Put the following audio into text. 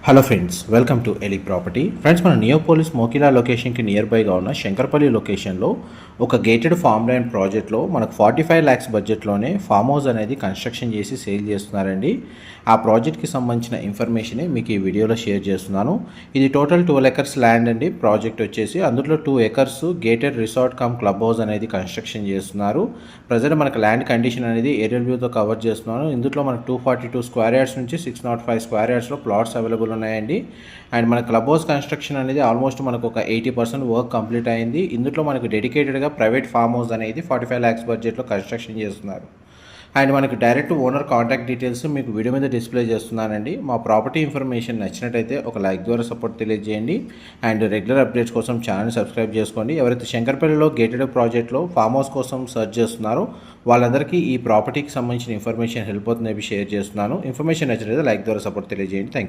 Hello friends, welcome to Eli property. Friends, మన నియోపోలిస్ మోకిలా లొకేషన్కి near బైగా ఉన్న శంకర్పల్లి లొకేషన్లో ఒక గేటెడ్ ఫామ్ ల్యాండ్ ప్రాజెక్ట్లో మనకు 45 lakhs బడ్జెట్లోనే ఫామ్ హౌస్ అనేది కన్స్ట్రక్షన్ చేసి సేల్ చేస్తున్నారండి. ఆ ప్రాజెక్ట్కి సంబంధించిన ఇన్ఫర్మేషన్ మీకు ఈ వీడియోలో షేర్ చేస్తున్నాను. ఇది టోటల్ 12 acres ల్యాండ్ అండి. ప్రాజెక్ట్ వచ్చేసి అందులో 2 acres gated resort come club house అనేది కన్స్ట్రక్షన్ చేస్తున్నారు. ప్రజెంట్ మనకు ల్యాండ్ కండిషన్ అనేది ఏరియల్ వ్యూతో కవర్ చేస్తున్నాను. ఇందులో మనకు 242 స్క్వేర్ యార్డ్స్ నుంచి 605 స్క్వేర్ యార్డ్స్లో ప్లాట్స్ అవైలబుల్ ఉన్నాయండి. అండ్ మన క్లబ్ హౌస్ కన్స్ట్రక్షన్ అనేది ఆల్మోస్ట్ మనకు ఒక 80% వర్క్ కంప్లీట్ అయింది. ఇందులో మనకు డెడికేటెడ్గా ప్రైవేట్ ఫామ్ హౌస్ అనేది 45 lakhs బడ్జెట్లో కన్స్ట్రక్షన్ చేస్తున్నారు. అండ్ మనకు డైరెక్ట్ ఓనర్ కాంటాక్ట్ డీటెయిల్స్ మీకు వీడియో మీద డిస్ప్లే చేస్తున్నానండి. మా ప్రాపర్టీ ఇన్ఫర్మేషన్ నచ్చినట్టయితే ఒక లైక్ ద్వారా సపోర్ట్ తెలియజేయండి. అండ్ రెగ్యులర్ అప్డేట్స్ కోసం ఛానల్ సబ్స్క్రైబ్ చేసుకోండి. ఎవరైతే శంకర్పల్లిలో గేటెడ్ ప్రాజెక్ట్లో ఫామ్ హౌస్ కోసం సర్చ్ చేస్తున్నారో వాళ్ళందరికీ ఈ ప్రాపర్టీకి సంబంధించిన ఇన్ఫర్మేషన్ హెల్ప్ అవుతుందని షేర్ చేస్తున్నాను. ఇన్ఫర్మేషన్ నచ్చినట్లయితే లైక్ ద్వారా సపోర్ట్ తెలియజేయండి. Thank you.